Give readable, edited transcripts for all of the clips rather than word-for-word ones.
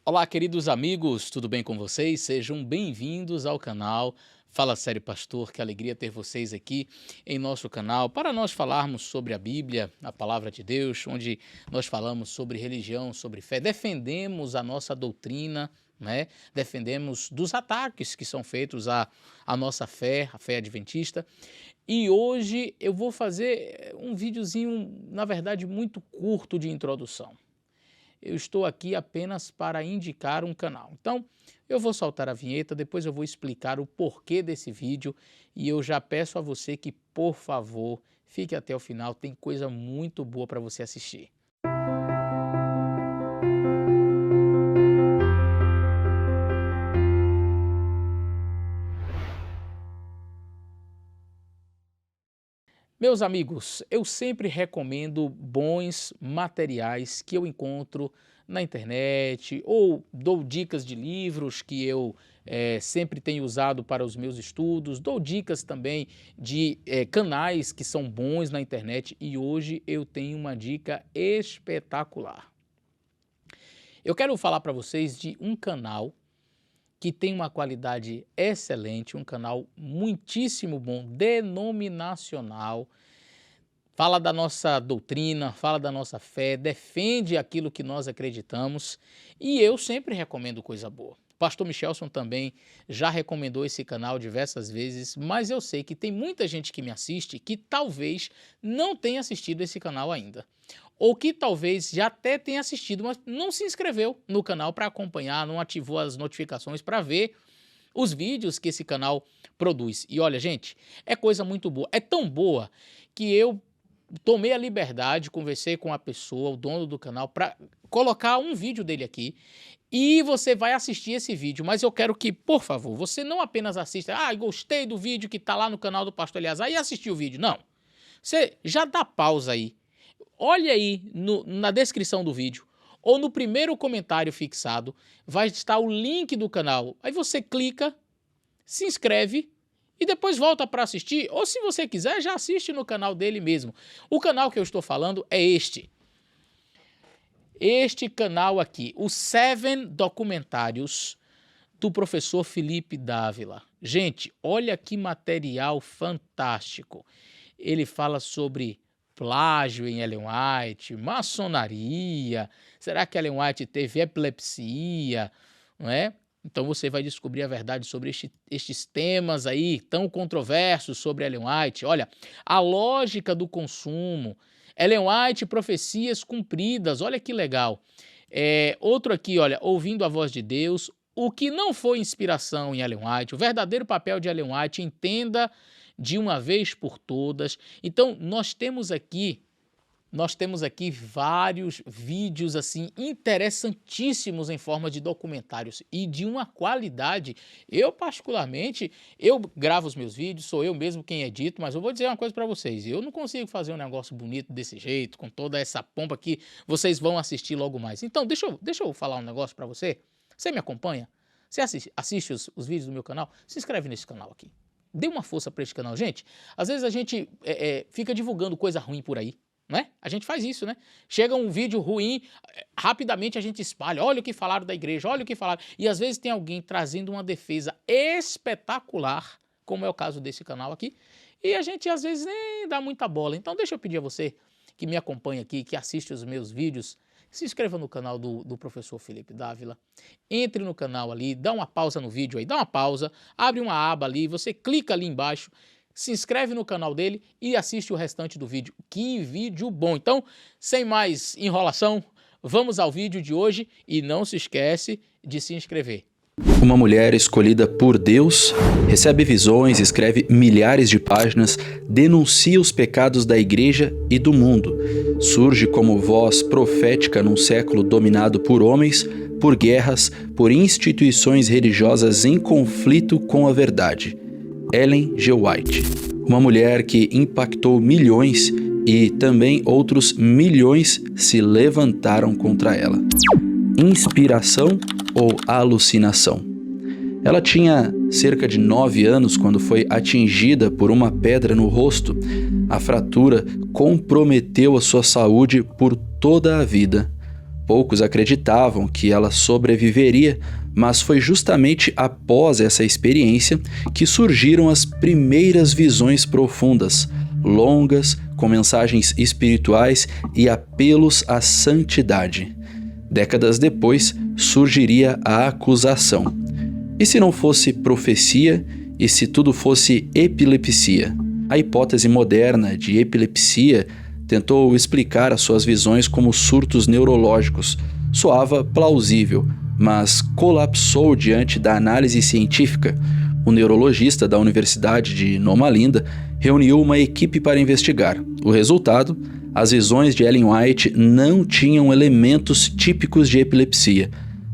Olá, queridos amigos, tudo bem com vocês? Sejam bem-vindos ao canal Fala Sério Pastor. Que alegria ter vocês aqui em nosso canal para nós falarmos sobre a Bíblia, a Palavra de Deus, onde nós falamos sobre religião, sobre fé, defendemos a nossa doutrina, né? Defendemos dos ataques que são feitos à nossa fé, a fé adventista. E hoje eu vou fazer um videozinho, na verdade, muito curto de introdução. Eu estou aqui apenas para indicar um canal. Então, eu vou soltar a vinheta, depois eu vou explicar o porquê desse vídeo e eu já peço a você que, por favor, fique até o final, tem coisa muito boa para você assistir. Meus amigos, eu sempre recomendo bons materiais que eu encontro na internet ou dou dicas de livros que eu sempre tenho usado para os meus estudos, dou dicas também de canais que são bons na internet e hoje eu tenho uma dica espetacular. Eu quero falar para vocês de um canal que tem uma qualidade excelente, um canal muitíssimo bom, denominacional, fala da nossa doutrina, fala da nossa fé, defende aquilo que nós acreditamos e eu sempre recomendo coisa boa. O pastor Michelson também já recomendou esse canal diversas vezes, mas eu sei que tem muita gente que me assiste que talvez não tenha assistido esse canal ainda. Ou que talvez já até tenha assistido, mas não se inscreveu no canal para acompanhar, não ativou as notificações para ver os vídeos que esse canal produz. E olha, gente, é coisa muito boa. É tão boa que eu tomei a liberdade, conversei com a pessoa, o dono do canal, para colocar um vídeo dele aqui. E você vai assistir esse vídeo, mas eu quero que, por favor, você não apenas assista, gostei do vídeo que está lá no canal do pastor Eleazar e assistiu o vídeo. Não. Você já dá pausa aí. Olha aí na descrição do vídeo ou no primeiro comentário fixado, vai estar o link do canal. Aí você clica, se inscreve e depois volta para assistir. Ou se você quiser, já assiste no canal dele mesmo. O canal que eu estou falando é este. Este canal aqui, os 7 documentários do professor Felipe Dávila. Gente, olha que material fantástico. Ele fala sobre plágio em Ellen White, maçonaria, será que Ellen White teve epilepsia, não é? Então você vai descobrir a verdade sobre estes temas aí tão controversos sobre Ellen White. Olha, a lógica do consumo, Ellen White, profecias cumpridas, olha que legal. Outro aqui, olha, ouvindo a voz de Deus, o que não foi inspiração em Ellen White, o verdadeiro papel de Ellen White, entenda de uma vez por todas. Então, nós temos aqui vários vídeos assim interessantíssimos em forma de documentários e de uma qualidade. Eu particularmente, eu gravo os meus vídeos, sou eu mesmo quem edito, mas eu vou dizer uma coisa para vocês, eu não consigo fazer um negócio bonito desse jeito, com toda essa pompa que vocês vão assistir logo mais. Então, deixa eu falar um negócio para você. Você me acompanha? Você assiste os vídeos do meu canal? Se inscreve nesse canal aqui. Dê uma força para esse canal. Gente, às vezes a gente fica divulgando coisa ruim por aí, não é? A gente faz isso, né? Chega um vídeo ruim, rapidamente a gente espalha, olha o que falaram da igreja, olha o que falaram. E às vezes tem alguém trazendo uma defesa espetacular, como é o caso desse canal aqui, e a gente às vezes nem dá muita bola. Então deixa eu pedir a você que me acompanha aqui, que assiste os meus vídeos, se inscreva no canal do professor Felipe Dávila, entre no canal ali, dá uma pausa no vídeo aí, dá uma pausa, abre uma aba ali, você clica ali embaixo, se inscreve no canal dele e assiste o restante do vídeo. Que vídeo bom! Então, sem mais enrolação, vamos ao vídeo de hoje e não se esquece de se inscrever. Uma mulher escolhida por Deus, recebe visões, escreve milhares de páginas, denuncia os pecados da igreja e do mundo. Surge como voz profética num século dominado por homens, por guerras, por instituições religiosas em conflito com a verdade. Ellen G. White, uma mulher que impactou milhões e também outros milhões se levantaram contra ela. Inspiração ou alucinação? Ela tinha cerca de 9 anos quando foi atingida por uma pedra no rosto. A fratura comprometeu a sua saúde por toda a vida. Poucos acreditavam que ela sobreviveria, mas foi justamente após essa experiência que surgiram as primeiras visões profundas, longas, com mensagens espirituais e apelos à santidade. Décadas depois, surgiria a acusação. E se não fosse profecia? E se tudo fosse epilepsia? A hipótese moderna de epilepsia tentou explicar as suas visões como surtos neurológicos. Soava plausível, mas colapsou diante da análise científica. O neurologista da Universidade de Loma Linda reuniu uma equipe para investigar. O resultado? As visões de Ellen White não tinham elementos típicos de epilepsia.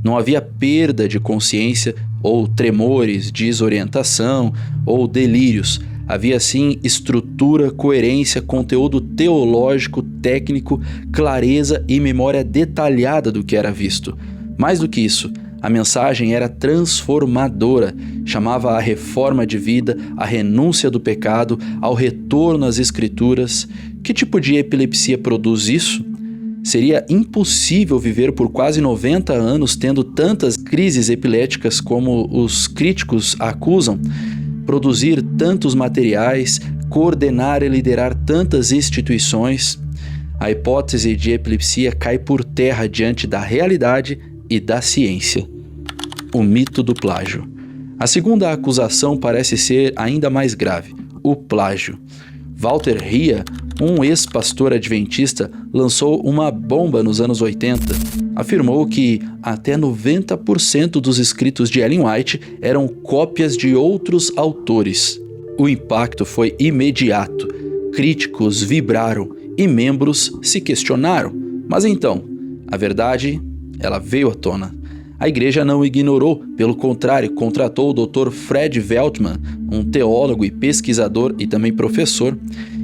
Não havia perda de consciência, ou tremores, desorientação, ou delírios. Havia sim estrutura, coerência, conteúdo teológico, técnico, clareza e memória detalhada do que era visto. Mais do que isso, a mensagem era transformadora, chamava à reforma de vida, à renúncia do pecado, ao retorno às escrituras. Que tipo de epilepsia produz isso? Seria impossível viver por quase 90 anos tendo tantas crises epiléticas como os críticos acusam, produzir tantos materiais, coordenar e liderar tantas instituições. A hipótese de epilepsia cai por terra diante da realidade e da ciência. O mito do plágio. A segunda acusação parece ser ainda mais grave: o plágio. Walter Ria, um ex-pastor adventista, lançou uma bomba nos anos 80. Afirmou que até 90% dos escritos de Ellen White eram cópias de outros autores. O impacto foi imediato. Críticos vibraram e membros se questionaram. Mas então, a verdade, ela veio à tona. A igreja não ignorou, pelo contrário, contratou o Dr. Fred Veltman, um teólogo e pesquisador e também professor,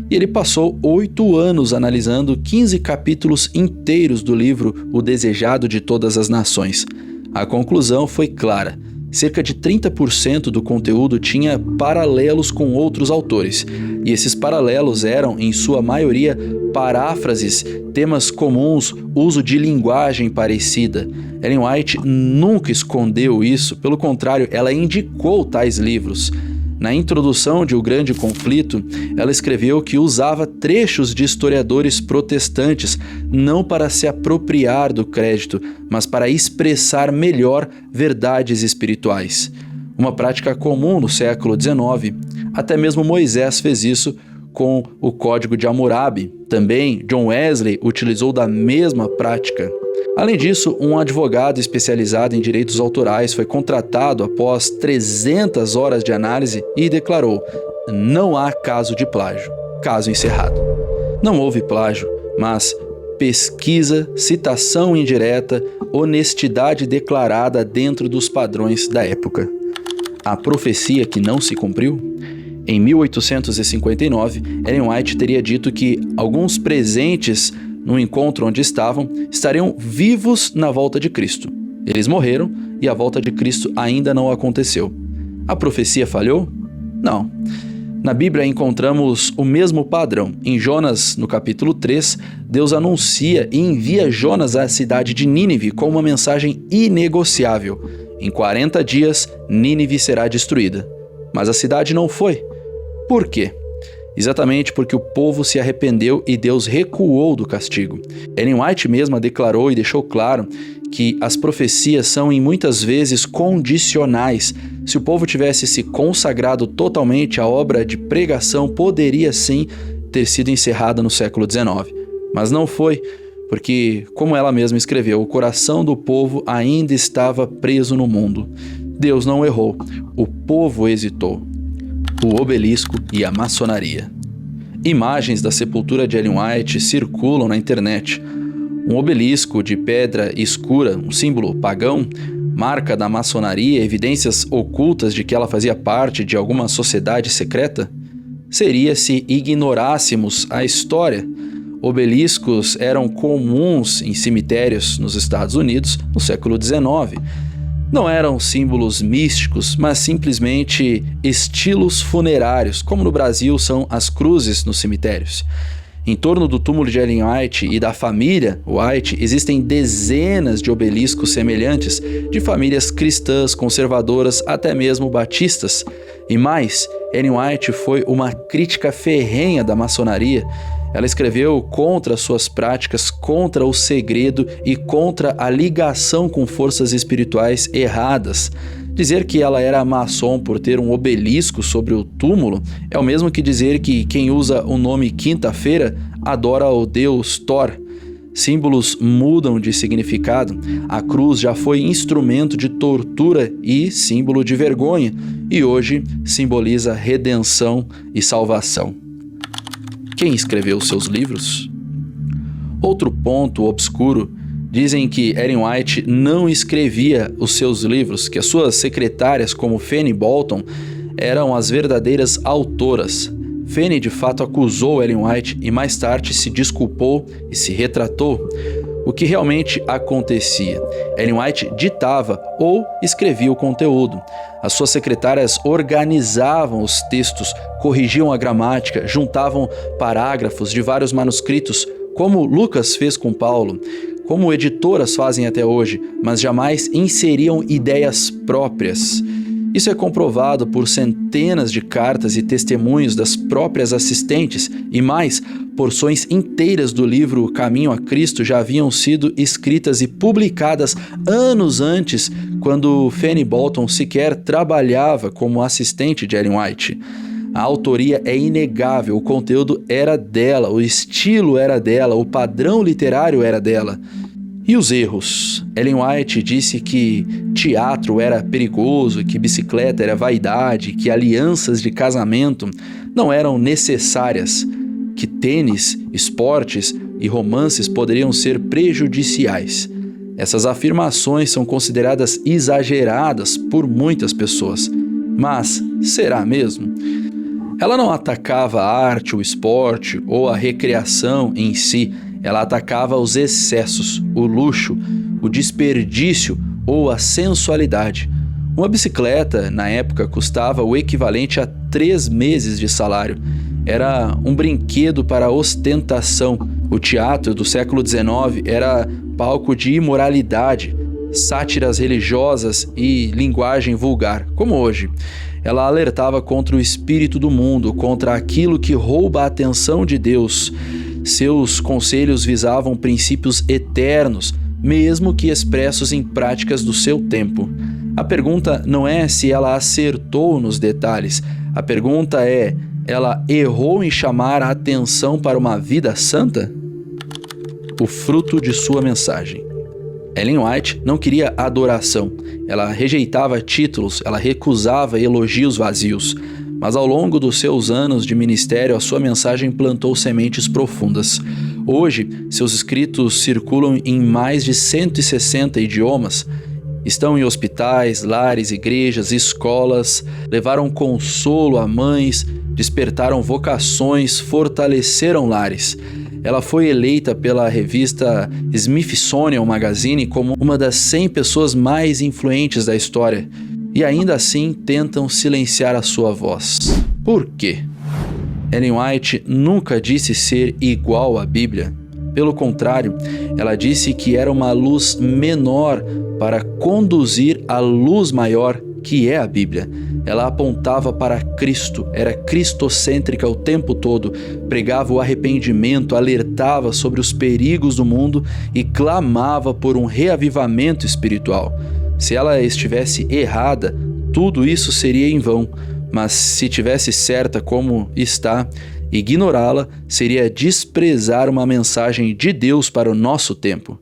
e ele passou 8 anos analisando 15 capítulos inteiros do livro O Desejado de Todas as Nações. A conclusão foi clara: cerca de 30% do conteúdo tinha paralelos com outros autores, e esses paralelos eram, em sua maioria, paráfrases, temas comuns, uso de linguagem parecida. Ellen White nunca escondeu isso, pelo contrário, ela indicou tais livros. Na introdução de O Grande Conflito, ela escreveu que usava trechos de historiadores protestantes não para se apropriar do crédito, mas para expressar melhor verdades espirituais. Uma prática comum no século XIX. Até mesmo Moisés fez isso com o Código de Hammurabi. Também John Wesley utilizou da mesma prática. Além disso, um advogado especializado em direitos autorais foi contratado após 300 horas de análise e declarou: não há caso de plágio. Caso encerrado. Não houve plágio, mas pesquisa, citação indireta, honestidade declarada dentro dos padrões da época. A profecia que não se cumpriu? Em 1859, Ellen White teria dito que alguns presentes no encontro onde estavam, estariam vivos na volta de Cristo. Eles morreram e a volta de Cristo ainda não aconteceu. A profecia falhou? Não. Na Bíblia encontramos o mesmo padrão. Em Jonas, no capítulo 3, Deus anuncia e envia Jonas à cidade de Nínive com uma mensagem inegociável. Em 40 dias, Nínive será destruída. Mas a cidade não foi. Por quê? Exatamente porque o povo se arrependeu e Deus recuou do castigo. Ellen White mesma declarou e deixou claro que as profecias são em muitas vezes condicionais. Se o povo tivesse se consagrado totalmente, a obra de pregação poderia sim ter sido encerrada no século XIX. Mas não foi, porque, como ela mesma escreveu, o coração do povo ainda estava preso no mundo. Deus não errou, o povo hesitou. O obelisco e a maçonaria. Imagens da sepultura de Ellen White circulam na internet. Um obelisco de pedra escura, um símbolo pagão, marca da maçonaria, evidências ocultas de que ela fazia parte de alguma sociedade secreta? Seria se ignorássemos a história. Obeliscos eram comuns em cemitérios nos Estados Unidos no século XIX. Não eram símbolos místicos, mas simplesmente estilos funerários, como no Brasil são as cruzes nos cemitérios. Em torno do túmulo de Ellen White e da família White existem dezenas de obeliscos semelhantes de famílias cristãs, conservadoras, até mesmo batistas. E mais, Ellen White foi uma crítica ferrenha da maçonaria. Ela escreveu contra suas práticas, contra o segredo e contra a ligação com forças espirituais erradas. Dizer que ela era maçom por ter um obelisco sobre o túmulo é o mesmo que dizer que quem usa o nome Quinta-feira adora o deus Thor. Símbolos mudam de significado. A cruz já foi instrumento de tortura e símbolo de vergonha, e hoje simboliza redenção e salvação. Quem escreveu seus livros? Outro ponto obscuro. Dizem que Ellen White não escrevia os seus livros, que as suas secretárias, como Fanny Bolton, eram as verdadeiras autoras. Fanny, de fato, acusou Ellen White e mais tarde se desculpou e se retratou. O que realmente acontecia? Ellen White ditava ou escrevia o conteúdo. As suas secretárias organizavam os textos, corrigiam a gramática, juntavam parágrafos de vários manuscritos, como Lucas fez com Paulo, como editoras fazem até hoje, mas jamais inseriam ideias próprias. Isso é comprovado por centenas de cartas e testemunhos das próprias assistentes, e mais, porções inteiras do livro Caminho a Cristo já haviam sido escritas e publicadas anos antes, quando Fanny Bolton sequer trabalhava como assistente de Ellen White. A autoria é inegável, o conteúdo era dela, o estilo era dela, o padrão literário era dela. E os erros? Ellen White disse que teatro era perigoso, que bicicleta era vaidade, que alianças de casamento não eram necessárias, que tênis, esportes e romances poderiam ser prejudiciais. Essas afirmações são consideradas exageradas por muitas pessoas. Mas será mesmo? Ela não atacava a arte, o esporte ou a recreação em si, ela atacava os excessos, o luxo, o desperdício ou a sensualidade. Uma bicicleta, na época, custava o equivalente a 3 meses de salário. Era um brinquedo para ostentação. O teatro do século XIX era palco de imoralidade, sátiras religiosas e linguagem vulgar, como hoje. Ela alertava contra o espírito do mundo, contra aquilo que rouba a atenção de Deus. Seus conselhos visavam princípios eternos, mesmo que expressos em práticas do seu tempo. A pergunta não é se ela acertou nos detalhes. A pergunta é: ela errou em chamar a atenção para uma vida santa? O fruto de sua mensagem. Ellen White não queria adoração, ela rejeitava títulos, ela recusava elogios vazios, mas ao longo dos seus anos de ministério a sua mensagem plantou sementes profundas. Hoje, seus escritos circulam em mais de 160 idiomas, estão em hospitais, lares, igrejas, escolas, levaram consolo a mães, despertaram vocações, fortaleceram lares. Ela foi eleita pela revista Smithsonian Magazine como uma das 100 pessoas mais influentes da história, e ainda assim tentam silenciar a sua voz. Por quê? Ellen White nunca disse ser igual à Bíblia. Pelo contrário, ela disse que era uma luz menor para conduzir à luz maior, que é a Bíblia. Ela apontava para Cristo, era cristocêntrica o tempo todo, pregava o arrependimento, alertava sobre os perigos do mundo e clamava por um reavivamento espiritual. Se ela estivesse errada, tudo isso seria em vão, mas se tivesse certa como está, ignorá-la seria desprezar uma mensagem de Deus para o nosso tempo.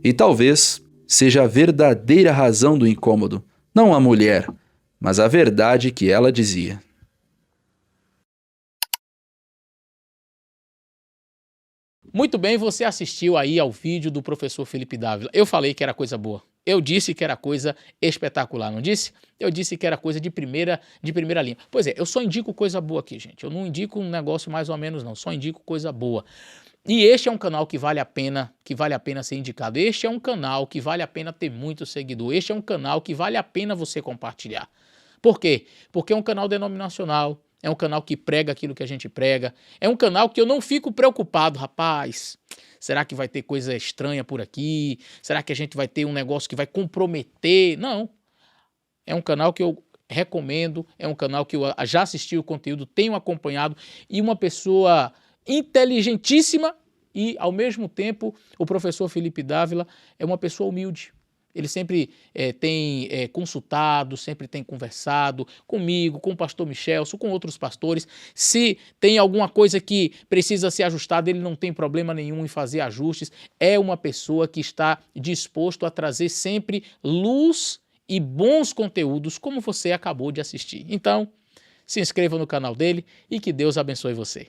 E talvez seja a verdadeira razão do incômodo, não a mulher, mas a verdade que ela dizia. Muito bem, você assistiu aí ao vídeo do professor Felipe Dávila. Eu falei que era coisa boa. Eu disse que era coisa espetacular, não disse? Eu disse que era coisa de primeira linha. Pois é, eu só indico coisa boa aqui, gente. Eu não indico um negócio mais ou menos, não. Só indico coisa boa. E este é um canal que vale a pena ser indicado. Este é um canal que vale a pena ter muito seguidor. Este é um canal que vale a pena você compartilhar. Por quê? Porque é um canal denominacional, é um canal que prega aquilo que a gente prega, é um canal que eu não fico preocupado, rapaz, será que vai ter coisa estranha por aqui? Será que a gente vai ter um negócio que vai comprometer? Não, é um canal que eu recomendo, é um canal que eu já assisti o conteúdo, tenho acompanhado, e uma pessoa inteligentíssima e, ao mesmo tempo, o professor Felipe Dávila é uma pessoa humilde. Ele sempre tem consultado, sempre tem conversado comigo, com o pastor Michelson, com outros pastores. Se tem alguma coisa que precisa ser ajustada, ele não tem problema nenhum em fazer ajustes. É uma pessoa que está disposto a trazer sempre luz e bons conteúdos, como você acabou de assistir. Então, se inscreva no canal dele e que Deus abençoe você.